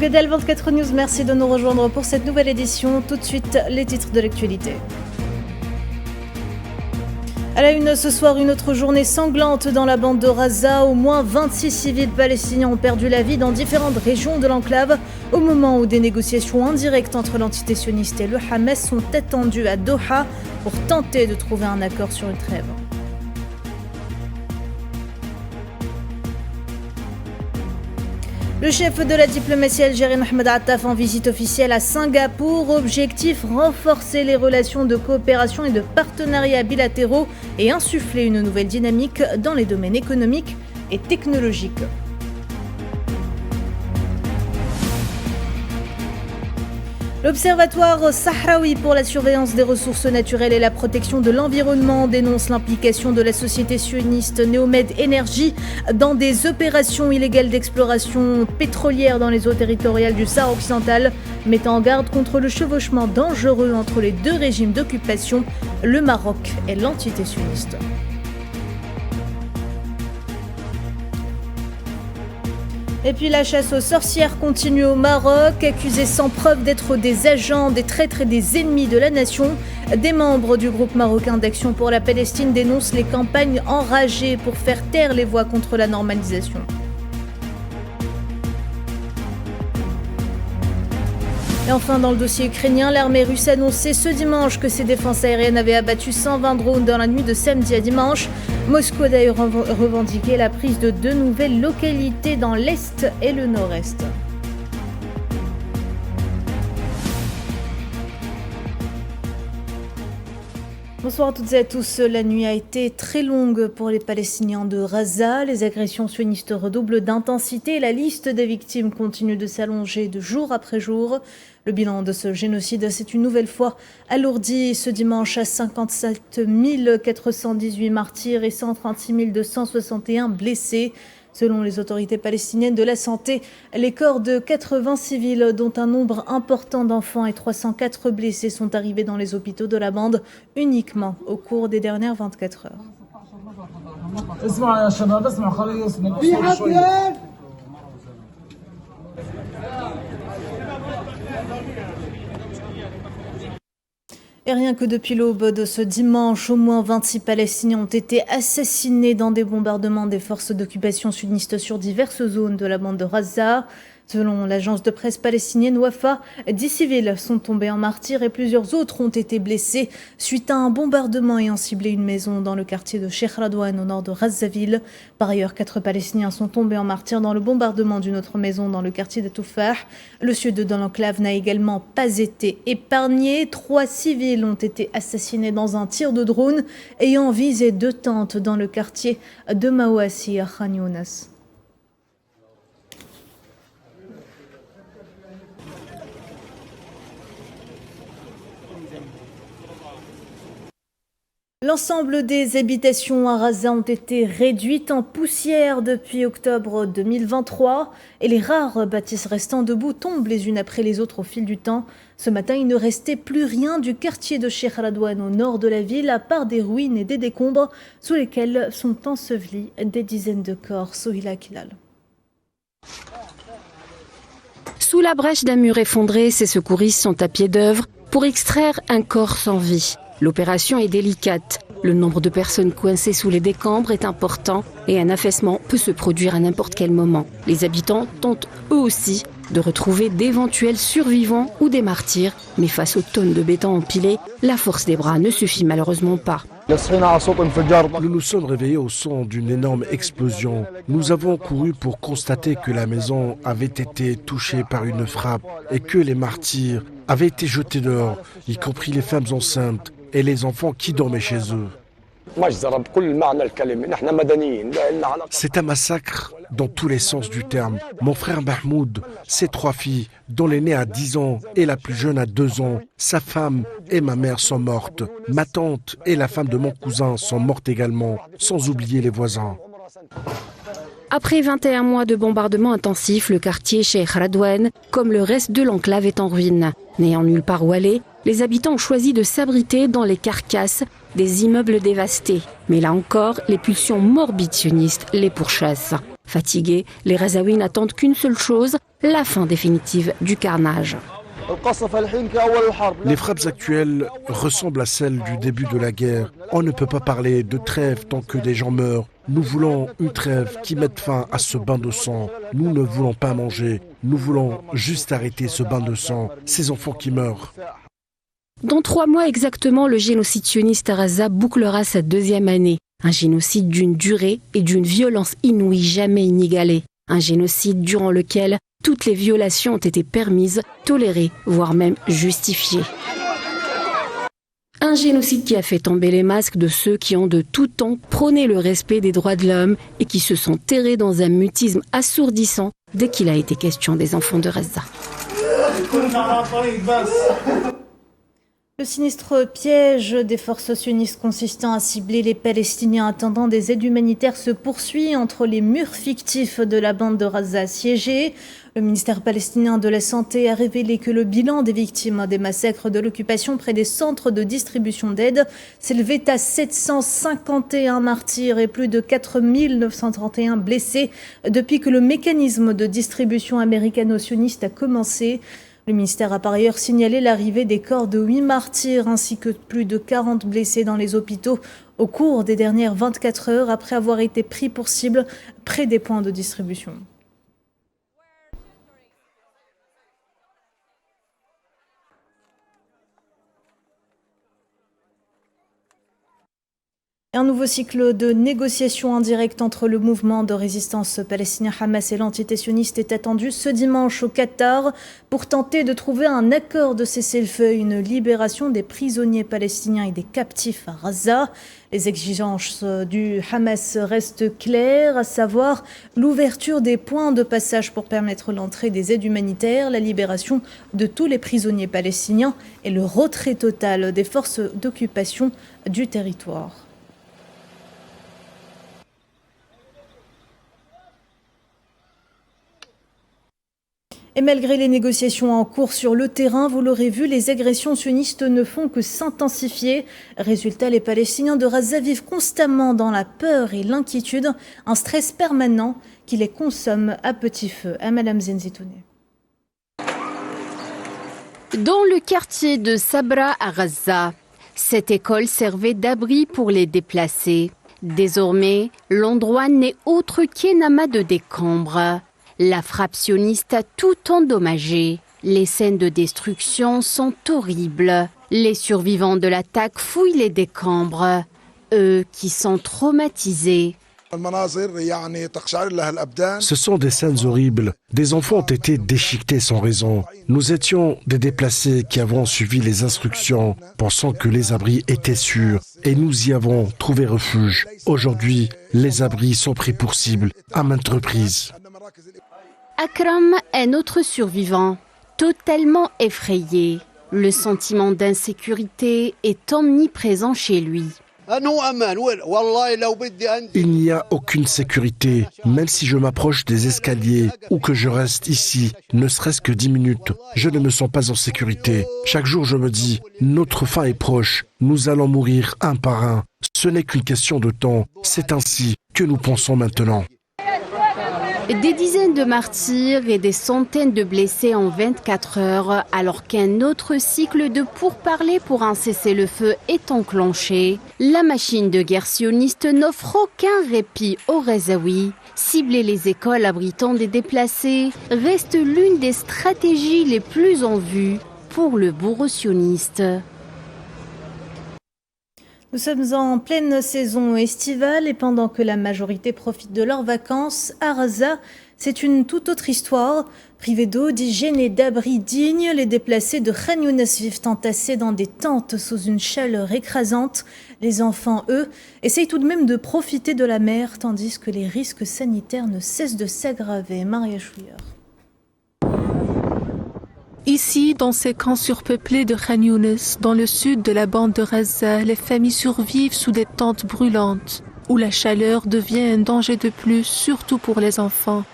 Guedel 24 News, merci de nous rejoindre pour cette nouvelle édition. Tout de suite, les titres de l'actualité. À la une ce soir, une autre journée sanglante dans la bande de Gaza. Au moins 26 civils palestiniens ont perdu la vie dans différentes régions de l'enclave au moment où des négociations indirectes entre l'entité sioniste et le Hamas sont attendues à Doha pour tenter de trouver un accord sur une trêve. Le chef de la diplomatie algérienne Mohamed Attaf en visite officielle à Singapour. Objectif, renforcer les relations de coopération et de partenariat bilatéraux et insuffler une nouvelle dynamique dans les domaines économiques et technologiques. L'Observatoire sahraoui pour la surveillance des ressources naturelles et la protection de l'environnement dénonce l'implication de la société sioniste Neomed Energy dans des opérations illégales d'exploration pétrolière dans les eaux territoriales du Sahara occidental, mettant en garde contre le chevauchement dangereux entre les deux régimes d'occupation, le Maroc et l'entité sioniste. Et puis la chasse aux sorcières continue au Maroc. Accusés sans preuve d'être des agents, des traîtres et des ennemis de la nation, des membres du groupe marocain d'action pour la Palestine dénoncent les campagnes enragées pour faire taire les voix contre la normalisation. Et enfin, dans le dossier ukrainien, l'armée russe a annoncé ce dimanche que ses défenses aériennes avaient abattu 120 drones dans la nuit de samedi à dimanche. Moscou a d'ailleurs revendiqué la prise de deux nouvelles localités dans l'Est et le Nord-Est. Bonsoir à toutes et à tous. La nuit a été très longue pour les Palestiniens de Gaza. Les agressions sionistes redoublent d'intensité. La liste des victimes continue de s'allonger de jour après jour. Le bilan de ce génocide s'est une nouvelle fois alourdi ce dimanche à 57 418 martyrs et 136 261 blessés. Selon les autorités palestiniennes de la santé, les corps de 80 civils, dont un nombre important d'enfants et 304 blessés, sont arrivés dans les hôpitaux de la bande uniquement au cours des dernières 24 heures. Et rien que depuis l'aube de ce dimanche, au moins 26 Palestiniens ont été assassinés dans des bombardements des forces d'occupation sionistes sur diverses zones de la bande de Gaza. Selon l'agence de presse palestinienne Wafa, 10 civils sont tombés en martyrs et plusieurs autres ont été blessés suite à un bombardement ayant ciblé une maison dans le quartier de Sheikh Radouane au nord de Gazzaville. Par ailleurs, 4 Palestiniens sont tombés en martyrs dans le bombardement d'une autre maison dans le quartier de Toufar. Le sud de l'enclave n'a également pas été épargné. 3 civils ont été assassinés dans un tir de drone ayant visé 2 tentes dans le quartier de Mawassi à Khan Younes. L'ensemble des habitations à Gaza ont été réduites en poussière depuis octobre 2023 et les rares bâtisses restant debout tombent les unes après les autres au fil du temps. Ce matin, il ne restait plus rien du quartier de Sheikh Radouane au nord de la ville, à part des ruines et des décombres sous lesquels sont ensevelis des dizaines de corps. Sohila Kilal. Sous la brèche d'un mur effondré, ces secouristes sont à pied d'œuvre pour extraire un corps sans vie. L'opération est délicate. Le nombre de personnes coincées sous les décombres est important et un affaissement peut se produire à n'importe quel moment. Les habitants tentent eux aussi de retrouver d'éventuels survivants ou des martyrs, mais face aux tonnes de béton empilées, la force des bras ne suffit malheureusement pas. Nous nous sommes réveillés au son d'une énorme explosion. Nous avons couru pour constater que la maison avait été touchée par une frappe et que les martyrs avaient été jetés dehors, y compris les femmes enceintes et les enfants qui dormaient chez eux. C'est un massacre dans tous les sens du terme. Mon frère Mahmoud, ses 3 filles, dont l'aînée a 10 ans et la plus jeune a 2 ans, sa femme et ma mère sont mortes. Ma tante et la femme de mon cousin sont mortes également, sans oublier les voisins. Après 21 mois de bombardements intensifs, le quartier Sheikh Radouane, comme le reste de l'enclave, est en ruine. N'ayant nulle part où aller, les habitants ont choisi de s'abriter dans les carcasses des immeubles dévastés. Mais là encore, les pulsions morbides sionistes les pourchassent. Fatigués, les Ghazaouis n'attendent qu'une seule chose, la fin définitive du carnage. Les frappes actuelles ressemblent à celles du début de la guerre. On ne peut pas parler de trêve tant que des gens meurent. Nous voulons une trêve qui mette fin à ce bain de sang. Nous ne voulons pas manger. Nous voulons juste arrêter ce bain de sang, ces enfants qui meurent. Dans 3 mois exactement, le génocide sioniste à Gaza bouclera sa 2e année. Un génocide d'une durée et d'une violence inouïe jamais inégalée. Un génocide durant lequel toutes les violations ont été permises, tolérées, voire même justifiées. Un génocide qui a fait tomber les masques de ceux qui ont de tout temps prôné le respect des droits de l'homme et qui se sont terrés dans un mutisme assourdissant dès qu'il a été question des enfants de Gaza. Le sinistre piège des forces sionistes consistant à cibler les Palestiniens attendant des aides humanitaires se poursuit entre les murs fictifs de la bande de Gaza assiégée. Le ministère palestinien de la Santé a révélé que le bilan des victimes des massacres de l'occupation près des centres de distribution d'aide s'élevait à 751 martyrs et plus de 4 931 blessés depuis que le mécanisme de distribution américano-sioniste a commencé. Le ministère a par ailleurs signalé l'arrivée des corps de 8 martyrs ainsi que plus de 40 blessés dans les hôpitaux au cours des dernières 24 heures après avoir été pris pour cible près des points de distribution. Un nouveau cycle de négociations indirectes entre le mouvement de résistance palestinien Hamas et l'entité sioniste est attendu ce dimanche au Qatar pour tenter de trouver un accord de cessez-le-feu, une libération des prisonniers palestiniens et des captifs à Gaza. Les exigences du Hamas restent claires, à savoir l'ouverture des points de passage pour permettre l'entrée des aides humanitaires, la libération de tous les prisonniers palestiniens et le retrait total des forces d'occupation du territoire. Et malgré les négociations en cours sur le terrain, vous l'aurez vu, les agressions sionistes ne font que s'intensifier. Résultat, les Palestiniens de Gaza vivent constamment dans la peur et l'inquiétude, un stress permanent qui les consomme à petit feu. À Madame Zenzitoune. Dans le quartier de Sabra à Gaza, cette école servait d'abri pour les déplacés. Désormais, l'endroit n'est autre qu'un amas de décombres. La frappe sioniste a tout endommagé. Les scènes de destruction sont horribles. Les survivants de l'attaque fouillent les décombres. Eux qui sont traumatisés. Ce sont des scènes horribles. Des enfants ont été déchiquetés sans raison. Nous étions des déplacés qui avons suivi les instructions, pensant que les abris étaient sûrs, et nous y avons trouvé refuge. Aujourd'hui, les abris sont pris pour cible à maintes reprises. Akram est notre survivant, totalement effrayé. Le sentiment d'insécurité est omniprésent chez lui. Il n'y a aucune sécurité, même si je m'approche des escaliers ou que je reste ici, ne serait-ce que 10 minutes. Je ne me sens pas en sécurité. Chaque jour, je me dis, notre fin est proche, nous allons mourir un par un. Ce n'est qu'une question de temps, c'est ainsi que nous pensons maintenant. Des dizaines de martyrs et des centaines de blessés en 24 heures, alors qu'un autre cycle de pourparlers pour un cessez-le-feu est enclenché. La machine de guerre sioniste n'offre aucun répit aux Gazaouis. Cibler les écoles abritant des déplacés reste l'une des stratégies les plus en vue pour le bourreau sioniste. Nous sommes en pleine saison estivale et pendant que la majorité profite de leurs vacances, à Gaza, c'est une toute autre histoire. Privés d'eau, d'hygiène et d'abris dignes, les déplacés de Khan Younes vivent entassés dans des tentes sous une chaleur écrasante. Les enfants, eux, essayent tout de même de profiter de la mer, tandis que les risques sanitaires ne cessent de s'aggraver. Maria Chouilleur. Ici, dans ces camps surpeuplés de Khan Younes, dans le sud de la bande de Gaza, les familles survivent sous des tentes brûlantes, où la chaleur devient un danger de plus, surtout pour les enfants.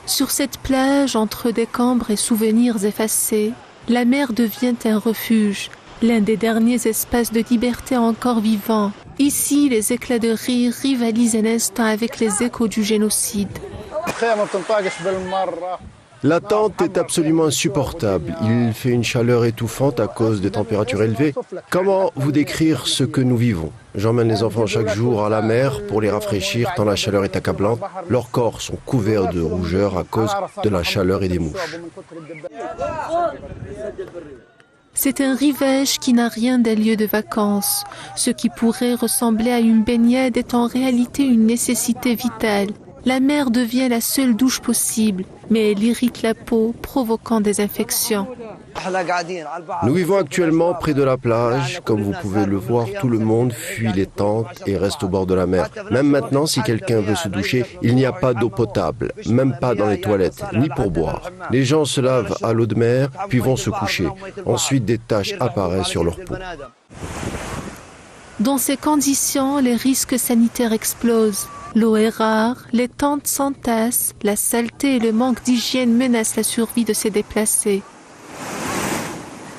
Sur cette plage, entre décombres et souvenirs effacés, la mer devient un refuge, l'un des derniers espaces de liberté encore vivants, Ici, les éclats de rire rivalisent un instant avec les échos du génocide. L'attente est absolument insupportable. Il fait une chaleur étouffante à cause des températures élevées. Comment vous décrire ce que nous vivons? J'emmène les enfants chaque jour à la mer pour les rafraîchir tant la chaleur est accablante. Leurs corps sont couverts de rougeur à cause de la chaleur et des mouches. C'est un rivage qui n'a rien d'un lieu de vacances. Ce qui pourrait ressembler à une baignade est en réalité une nécessité vitale. La mer devient la seule douche possible, mais elle irrite la peau, provoquant des infections. Nous vivons actuellement près de la plage. Comme vous pouvez le voir, tout le monde fuit les tentes et reste au bord de la mer. Même maintenant, si quelqu'un veut se doucher, il n'y a pas d'eau potable, même pas dans les toilettes, ni pour boire. Les gens se lavent à l'eau de mer, puis vont se coucher. Ensuite, des taches apparaissent sur leur peau. Dans ces conditions, les risques sanitaires explosent. L'eau est rare, les tentes s'entassent, la saleté et le manque d'hygiène menacent la survie de ces déplacés.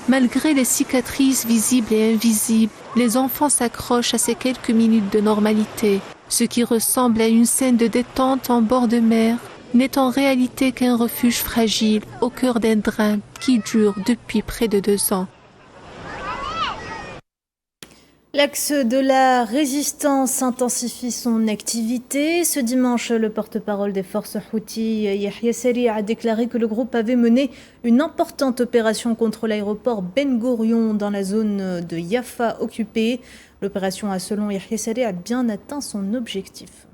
Malgré les cicatrices visibles et invisibles, les enfants s'accrochent à ces quelques minutes de normalité. Ce qui ressemble à une scène de détente en bord de mer n'est en réalité qu'un refuge fragile au cœur d'un drame qui dure depuis près de 2 ans. L'axe de la résistance intensifie son activité. Ce dimanche, le porte-parole des forces Houthi, Yahya Saree, a déclaré que le groupe avait mené une importante opération contre l'aéroport Ben Gourion dans la zone de Yafa occupée. L'opération a, selon Yahya Saree, bien atteint son objectif.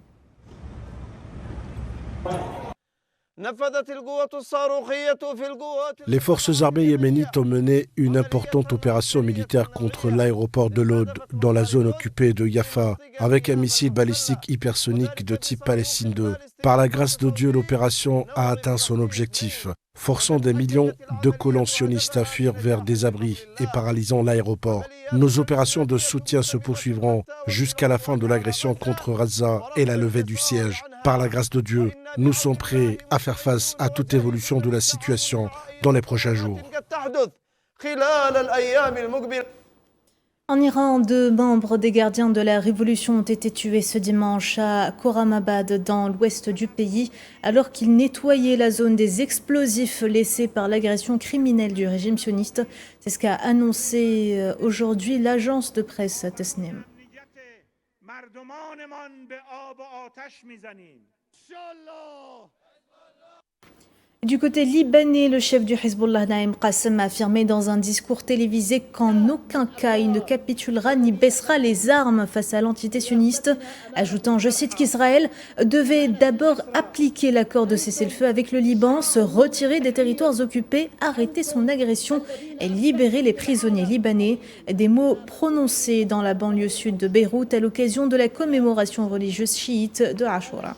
Les forces armées yéménites ont mené une importante opération militaire contre l'aéroport de Lod dans la zone occupée de Yafa avec un missile balistique hypersonique de type Palestine 2. Par la grâce de Dieu, l'opération a atteint son objectif, forçant des millions de colons sionistes à fuir vers des abris et paralysant l'aéroport. Nos opérations de soutien se poursuivront jusqu'à la fin de l'agression contre Gaza et la levée du siège. Par la grâce de Dieu, nous sommes prêts à faire face à toute évolution de la situation dans les prochains jours. En Iran, 2 membres des gardiens de la révolution ont été tués ce dimanche à Khorramabad, dans l'ouest du pays, alors qu'ils nettoyaient la zone des explosifs laissés par l'agression criminelle du régime sioniste. C'est ce qu'a annoncé aujourd'hui l'agence de presse Tasnim. Du côté libanais, le chef du Hezbollah, Naim Qassem, a affirmé dans un discours télévisé qu'en aucun cas il ne capitulera ni baissera les armes face à l'entité sioniste, ajoutant, je cite, qu'Israël devait d'abord appliquer l'accord de cessez-le-feu avec le Liban, se retirer des territoires occupés, arrêter son agression et libérer les prisonniers libanais. Des mots prononcés dans la banlieue sud de Beyrouth à l'occasion de la commémoration religieuse chiite de Ashura.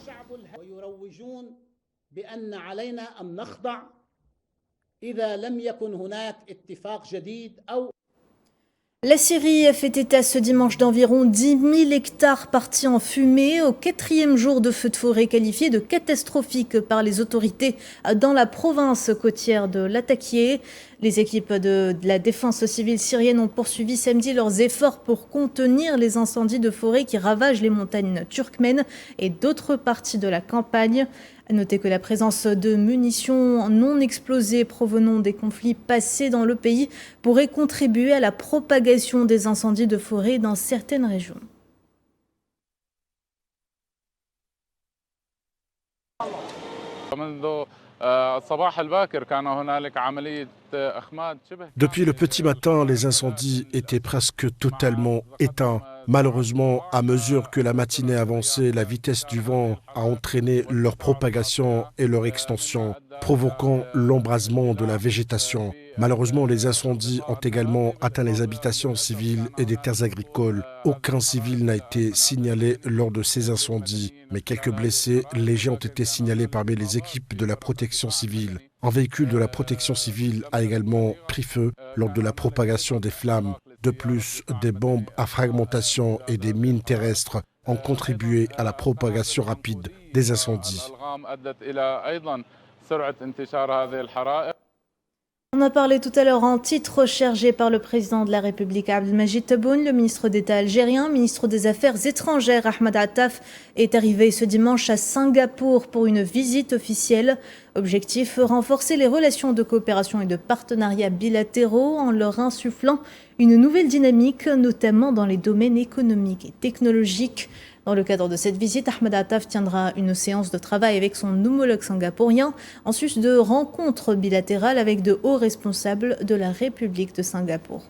بأن علينا أن نخضع إذا لم يكن هناك اتفاق جديد أو La Syrie a fait état ce dimanche d'environ 10 000 hectares partis en fumée au 4e jour de feu de forêt qualifié de catastrophique par les autorités dans la province côtière de Latakia. Les équipes de la défense civile syrienne ont poursuivi samedi leurs efforts pour contenir les incendies de forêt qui ravagent les montagnes turkmènes et d'autres parties de la campagne. À noter que la présence de munitions non explosées provenant des conflits passés dans le pays pourrait contribuer à la propagation des incendies de forêt dans certaines régions. Depuis le petit matin, les incendies étaient presque totalement éteints. Malheureusement, à mesure que la matinée avançait, la vitesse du vent a entraîné leur propagation et leur extension, provoquant l'embrasement de la végétation. Malheureusement, les incendies ont également atteint les habitations civiles et des terres agricoles. Aucun civil n'a été signalé lors de ces incendies, mais quelques blessés légers ont été signalés parmi les équipes de la protection civile. Un véhicule de la protection civile a également pris feu lors de la propagation des flammes. De plus, des bombes à fragmentation et des mines terrestres ont contribué à la propagation rapide des incendies. On a parlé tout à l'heure en titre chargé par le président de la République Abdelmajid Tebboune, le ministre d'État algérien, ministre des Affaires étrangères Ahmed Attaf est arrivé ce dimanche à Singapour pour une visite officielle. Objectif, renforcer les relations de coopération et de partenariat bilatéraux en leur insufflant une nouvelle dynamique, notamment dans les domaines économiques et technologiques. Dans le cadre de cette visite, Ahmed Attaf tiendra une séance de travail avec son homologue singapourien, en sus de rencontres bilatérales avec de hauts responsables de la République de Singapour.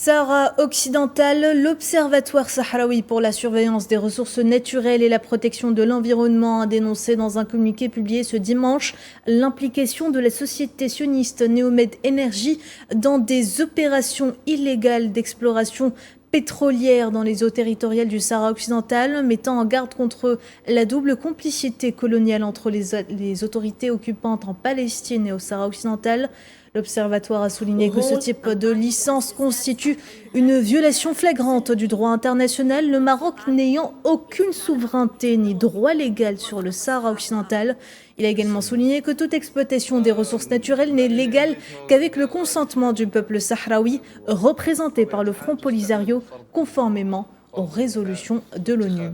Sahara occidental, l'Observatoire sahraoui pour la surveillance des ressources naturelles et la protection de l'environnement a dénoncé dans un communiqué publié ce dimanche l'implication de la société sioniste Neomed Energy dans des opérations illégales d'exploration pétrolière dans les eaux territoriales du Sahara occidental, mettant en garde contre la double complicité coloniale entre les autorités occupantes en Palestine et au Sahara occidental. L'Observatoire a souligné que ce type de licence constitue une violation flagrante du droit international, le Maroc n'ayant aucune souveraineté ni droit légal sur le Sahara occidental. Il a également souligné que toute exploitation des ressources naturelles n'est légale qu'avec le consentement du peuple sahraoui, représenté par le Front Polisario, conformément aux résolutions de l'ONU.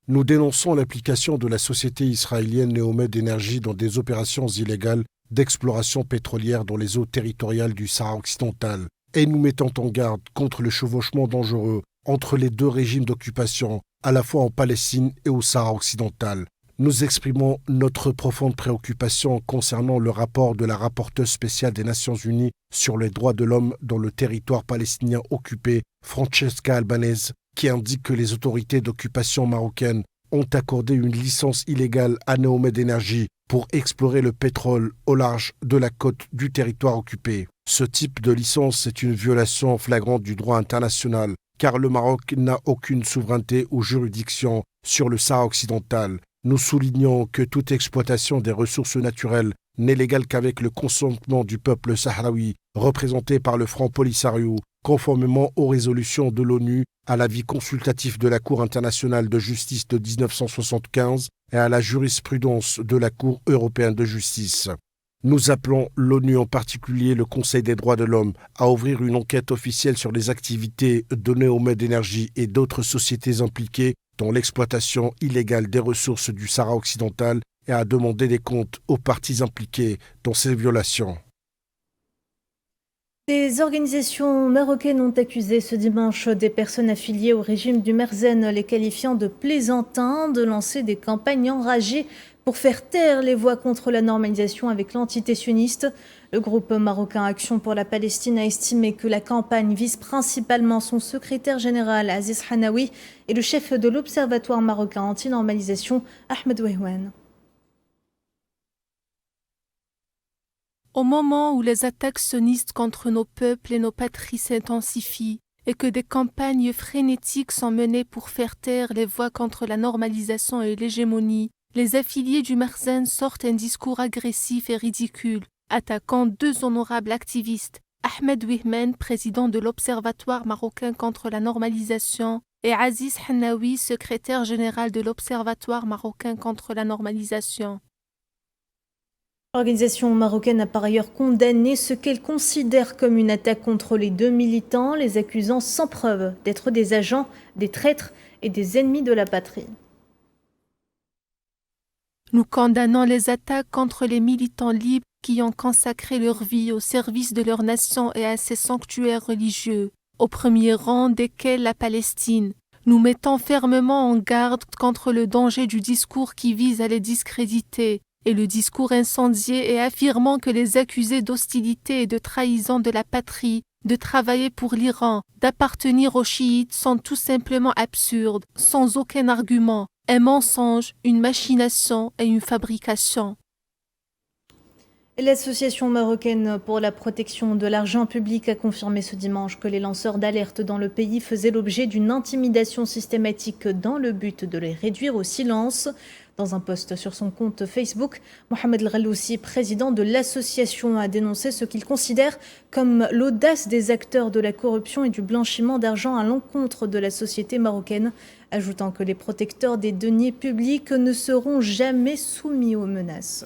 Nous dénonçons l'implication de la société israélienne Neomed Energy dans des opérations illégales d'exploration pétrolière dans les eaux territoriales du Sahara occidental et nous mettons en garde contre le chevauchement dangereux entre les deux régimes d'occupation, à la fois en Palestine et au Sahara occidental. Nous exprimons notre profonde préoccupation concernant le rapport de la rapporteure spéciale des Nations Unies sur les droits de l'homme dans le territoire palestinien occupé, Francesca Albanese, qui indique que les autorités d'occupation marocaines ont accordé une licence illégale à Neomed Energy pour explorer le pétrole au large de la côte du territoire occupé. Ce type de licence est une violation flagrante du droit international, car le Maroc n'a aucune souveraineté ou juridiction sur le Sahara occidental. Nous soulignons que toute exploitation des ressources naturelles n'est légale qu'avec le consentement du peuple sahraoui, représenté par le Front Polisario, conformément aux résolutions de l'ONU, à l'avis consultatif de la Cour internationale de justice de 1975 et à la jurisprudence de la Cour européenne de justice. Nous appelons l'ONU, en particulier le Conseil des droits de l'homme, à ouvrir une enquête officielle sur les activités de Neomed Energy et d'autres sociétés impliquées dans l'exploitation illégale des ressources du Sahara occidental et à demander des comptes aux parties impliquées dans ces violations. Des organisations marocaines ont accusé ce dimanche des personnes affiliées au régime du Merzen, les qualifiant de plaisantins, de lancer des campagnes enragées pour faire taire les voix contre la normalisation avec l'entité sioniste. Le groupe marocain Action pour la Palestine a estimé que la campagne vise principalement son secrétaire général Aziz Hanaoui et le chef de l'Observatoire marocain anti-normalisation Ahmed Wehouane. Au moment où les attaques sionistes contre nos peuples et nos patries s'intensifient et que des campagnes frénétiques sont menées pour faire taire les voix contre la normalisation et l'hégémonie, les affiliés du Merzen sortent un discours agressif et ridicule, attaquant deux honorables activistes, Ahmed Wehouane, président de l'Observatoire marocain contre la normalisation, et Aziz Hanaoui, secrétaire général de l'Observatoire marocain contre la normalisation. L'organisation marocaine a par ailleurs condamné ce qu'elle considère comme une attaque contre les deux militants, les accusant sans preuve d'être des agents, des traîtres et des ennemis de la patrie. Nous condamnons les attaques contre les militants libres qui ont consacré leur vie au service de leur nation et à ses sanctuaires religieux, au premier rang desquels la Palestine. Nous mettons fermement en garde contre le danger du discours qui vise à les discréditer, et le discours incendié et affirmant que les accusés d'hostilité et de trahison de la patrie, de travailler pour l'Iran, d'appartenir aux chiites sont tout simplement absurdes, sans aucun argument, un mensonge, une machination et une fabrication. L'association marocaine pour la protection de l'argent public a confirmé ce dimanche que les lanceurs d'alerte dans le pays faisaient l'objet d'une intimidation systématique dans le but de les réduire au silence. Dans un post sur son compte Facebook, Mohamed El-Ghaloussi, président de l'association, a dénoncé ce qu'il considère comme l'audace des acteurs de la corruption et du blanchiment d'argent à l'encontre de la société marocaine, ajoutant que les protecteurs des deniers publics ne seront jamais soumis aux menaces.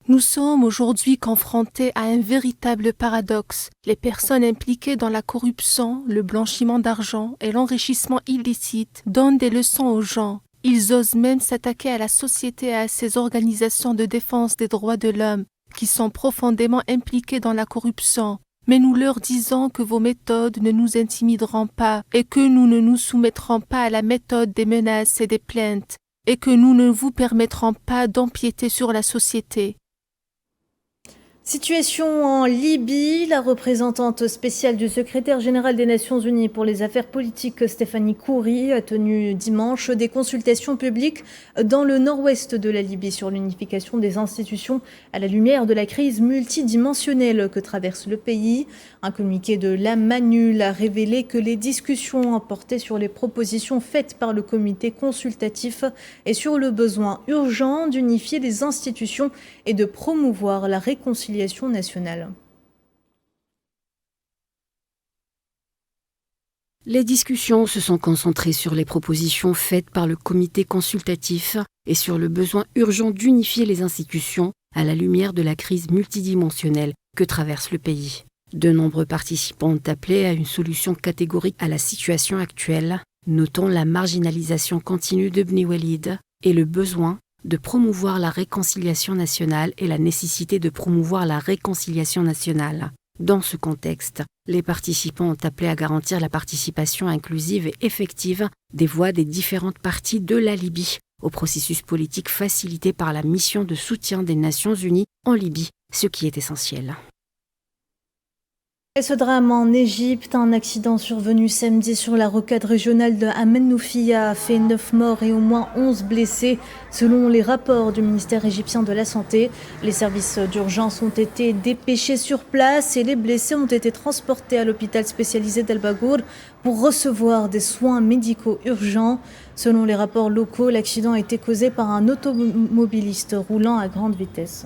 Nous sommes aujourd'hui confrontés à un véritable paradoxe. Les personnes impliquées dans la corruption, le blanchiment d'argent et l'enrichissement illicite donnent des leçons aux gens. Ils osent même s'attaquer à la société et à ces organisations de défense des droits de l'homme qui sont profondément impliquées dans la corruption. Mais nous leur disons que vos méthodes ne nous intimideront pas et que nous ne nous soumettrons pas à la méthode des menaces et des plaintes et que nous ne vous permettrons pas d'empiéter sur la société. Situation en Libye, la représentante spéciale du secrétaire général des Nations Unies pour les affaires politiques, Stéphanie Khoury, a tenu dimanche des consultations publiques dans le nord-ouest de la Libye sur l'unification des institutions à la lumière de la crise multidimensionnelle que traverse le pays. Un communiqué de l'AMANUL a révélé que les discussions ont porté sur les propositions faites par le comité consultatif et sur le besoin urgent d'unifier les institutions et de promouvoir la réconciliation nationale. Les discussions se sont concentrées sur les propositions faites par le comité consultatif et sur le besoin urgent d'unifier les institutions à la lumière de la crise multidimensionnelle que traverse le pays. De nombreux participants ont appelé à une solution catégorique à la situation actuelle, notant la marginalisation continue de Bni Walid et le besoin de promouvoir la réconciliation nationale et la nécessité de promouvoir la réconciliation nationale. Dans ce contexte, les participants ont appelé à garantir la participation inclusive et effective des voix des différentes parties de la Libye au processus politique facilité par la mission de soutien des Nations Unies en Libye, ce qui est essentiel. Et ce drame en Égypte, un accident survenu samedi sur la rocade régionale de Amen Noufia a fait 9 morts et au moins 11 blessés, selon les rapports du ministère égyptien de la Santé. Les services d'urgence ont été dépêchés sur place et les blessés ont été transportés à l'hôpital spécialisé d'Al Bagour pour recevoir des soins médicaux urgents. Selon les rapports locaux, l'accident a été causé par un automobiliste roulant à grande vitesse.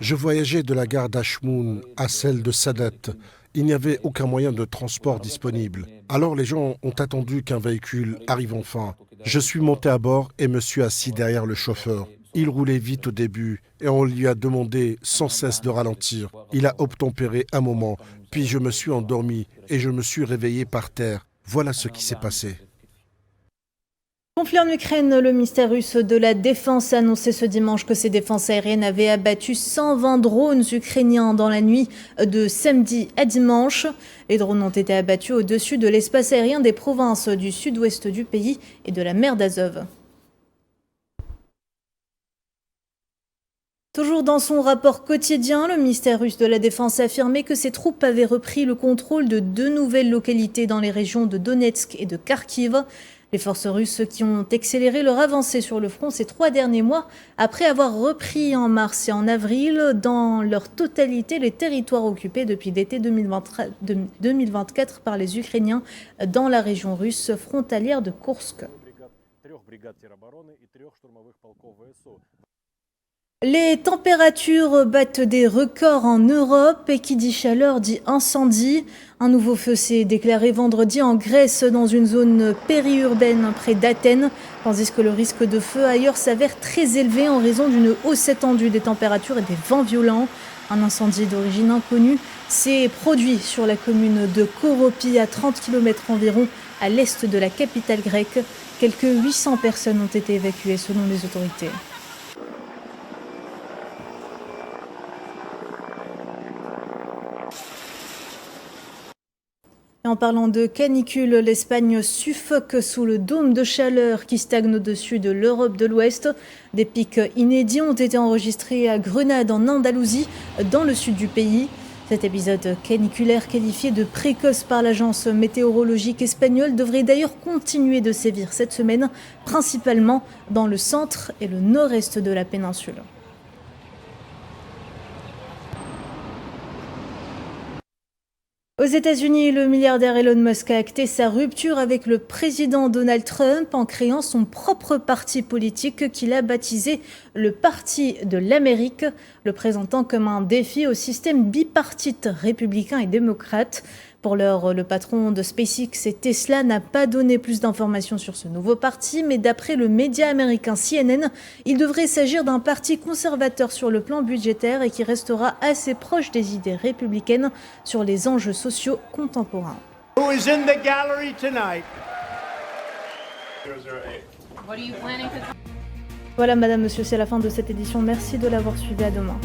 Je voyageais de la gare d'Ashmoun à celle de Sadat. Il n'y avait aucun moyen de transport disponible. Alors les gens ont attendu qu'un véhicule arrive enfin. Je suis monté à bord et me suis assis derrière le chauffeur. Il roulait vite au début et on lui a demandé sans cesse de ralentir. Il a obtempéré un moment, puis je me suis endormi et je me suis réveillé par terre. Voilà ce qui s'est passé. Conflit en Ukraine, le ministère russe de la Défense a annoncé ce dimanche que ses défenses aériennes avaient abattu 120 drones ukrainiens dans la nuit de samedi à dimanche. Les drones ont été abattus au-dessus de l'espace aérien des provinces du sud-ouest du pays et de la mer d'Azov. Toujours dans son rapport quotidien, le ministère russe de la Défense a affirmé que ses troupes avaient repris le contrôle de 2 nouvelles localités dans les régions de Donetsk et de Kharkiv. Les forces russes qui ont accéléré leur avancée sur le front ces 3 derniers mois après avoir repris en mars et en avril dans leur totalité les territoires occupés depuis l'été 2024 par les Ukrainiens dans la région russe frontalière de Koursk. Les températures battent des records en Europe et qui dit chaleur dit incendie. Un nouveau feu s'est déclaré vendredi en Grèce dans une zone périurbaine près d'Athènes, tandis que le risque de feu ailleurs s'avère très élevé en raison d'une hausse étendue des températures et des vents violents. Un incendie d'origine inconnue s'est produit sur la commune de Koropi à 30 km environ à l'est de la capitale grecque. Quelques 800 personnes ont été évacuées selon les autorités. Et en parlant de canicule, l'Espagne suffoque sous le dôme de chaleur qui stagne au-dessus de l'Europe de l'Ouest. Des pics inédits ont été enregistrés à Grenade en Andalousie, dans le sud du pays. Cet épisode caniculaire qualifié de précoce par l'agence météorologique espagnole devrait d'ailleurs continuer de sévir cette semaine, principalement dans le centre et le nord-est de la péninsule. Aux États-Unis, le milliardaire Elon Musk a acté sa rupture avec le président Donald Trump en créant son propre parti politique qu'il a baptisé le Parti de l'Amérique, le présentant comme un défi au système bipartite républicain et démocrate. Pour l'heure, le patron de SpaceX et Tesla n'a pas donné plus d'informations sur ce nouveau parti, mais d'après le média américain CNN, il devrait s'agir d'un parti conservateur sur le plan budgétaire et qui restera assez proche des idées républicaines sur les enjeux sociaux contemporains. Who is in the gallery tonight? Voilà, madame, monsieur, c'est la fin de cette édition. Merci de l'avoir suivi. À demain.